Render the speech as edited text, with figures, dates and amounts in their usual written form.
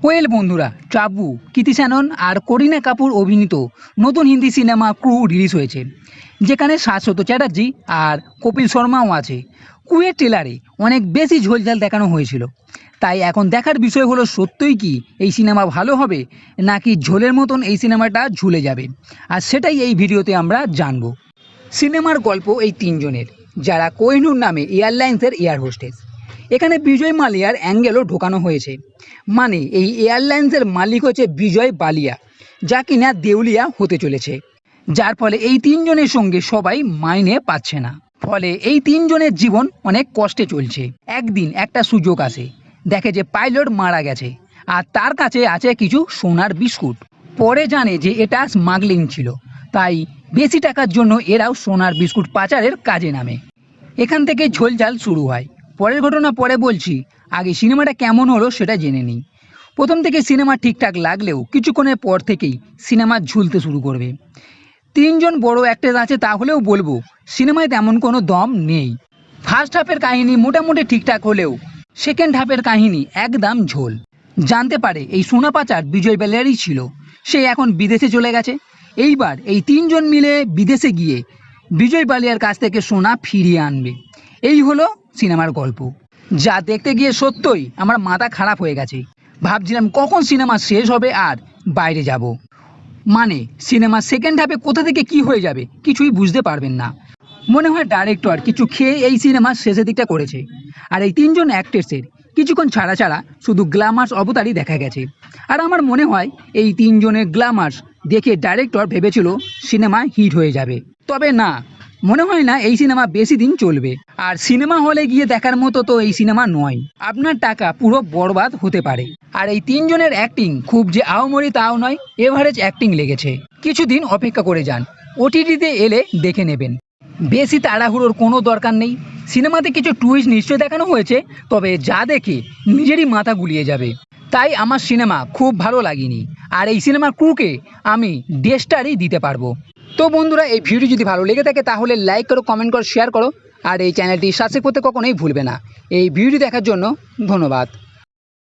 Well বন্ধুরা, টাবু, কৃতি Shannon আর করিনা কাপুর অভিনীত নতুন হিন্দি সিনেমা ক্রু রিলিজ হয়েছে, যেখানে শাশ্বত চ্যাটার্জি আর কপিল শর্মাও আছে। ক্রুয়ের ট্রেলারে অনেক বেশি ঝোলঝাল দেখানো হয়েছিল, তাই এখন দেখার বিষয় হলো সত্যই কি এই সিনেমা ভালো হবে নাকি ঝোলের মতন এই সিনেমাটা ঝুলে যাবে, আর সেটাই এই ভিডিওতে আমরা জানবো। সিনেমার গল্প এই তিনজনের, যারা কোহিনূর নামে এয়ারলাইন্সের এয়ার হোস্টেস। এখানে বিজয় মালিয়ার অ্যাঙ্গেলও ঢোকানো হয়েছে, মানে এই এয়ারলাইন্সের মালিক হচ্ছে বিজয় বালিয়া, যা কিনা দেউলিয়া হতে চলেছে, যার ফলে এই তিনজনের সঙ্গে সবাই মাইনে পাচ্ছে না। ফলে এই তিনজনের জীবন অনেক কষ্টে চলছে। একদিন একটা সুযোগ আসে, দেখে যে পাইলট মারা গেছে আর তার কাছে আছে কিছু সোনার বিস্কুট। পরে জানে যে এটা স্মাগলিং ছিল, তাই বেশি টাকার জন্য এরাও সোনার বিস্কুট পাচারের কাজে নামে। এখান থেকে ঝোলঝাল শুরু হয়। পরের ঘটনা পরে বলছি, আগে সিনেমাটা কেমন হলো সেটা জেনে নিই। প্রথম থেকে সিনেমা ঠিকঠাক লাগলেও কিছুক্ষণের পর থেকেই সিনেমা ঝুলতে শুরু করবে। তিনজন বড় অ্যাক্টর আছে, তাহলেও বলবো সিনেমায় তেমন কোনো দম নেই। ফার্স্ট হাফের কাহিনী মোটামুটি ঠিকঠাক হলেও সেকেন্ড হাফের কাহিনী একদম ঝোল। জানতে পারে এই সোনা পাচার বিজয় বালিয়ারই ছিল, সে এখন বিদেশে চলে গেছে। এইবার এই তিনজন মিলে বিদেশে গিয়ে বিজয় বালিয়ার কাছ থেকে সোনা ফিরিয়ে আনবে। এই হলো সিনেমার গল্প, যা দেখতে গিয়ে সত্যই আমার মাথা খারাপ হয়ে গেছে। ভাবছিলাম কখন সিনেমা শেষ হবে আর বাইরে যাব, মানে সিনেমা সেকেন্ড হাফে কোথা থেকে কি হয়ে যাবে কিছুই বুঝতে পারবেন না। মনে হয় ডাইরেক্টর কিছু খেয়ে এই সিনেমার শেষের দিকটা করেছে। আর এই তিনজন অ্যাক্টরসের কিছুক্ষণ ছাড়া ছাড়া শুধু গ্ল্যামার্স অবতারই দেখা গেছে। আর আমার মনে হয় এই তিনজনের গ্ল্যামার্স দেখে ডাইরেক্টর ভেবেছিল সিনেমা হিট হয়ে যাবে, তবে না, মনে হয় না এই সিনেমা বেশি দিন চলবে। আর সিনেমা হলে গিয়ে দেখার মতো তো এই সিনেমা নয়, আপনার টাকা পুরো বরবাদ হতে পারে। আর এই তিনজনের অ্যাক্টিং খুব যে আহামরি তাও নয়, এভারেজ অ্যাক্টিং লেগেছে। কিছুদিন অপেক্ষা করে যান, ওটিটিতে এলে দেখে নেবেন। বেশি তাড়াহুড়োর কোনো দরকার নেই। সিনেমাতে কিছু টুইস্ট নিশ্চয় দেখানো হয়েছে, তবে যা দেখে নিজেরই মাথা গুলিয়ে যাবে। তাই আমার সিনেমা খুব ভালো লাগেনি, আর এই সিনেমার ক্রুকে আমি ডেস্টারই দিতে পারবো। তো বন্ধুরা, এই ভিডিও যদি ভালো লেগে থাকে তাহলে লাইক করো, কমেন্ট করো, শেয়ার করো, আর এই চ্যানেলটি সাবস্ক্রাইব করতে কখনোই ভুলবে না। এই ভিডিও দেখার জন্য ধন্যবাদ।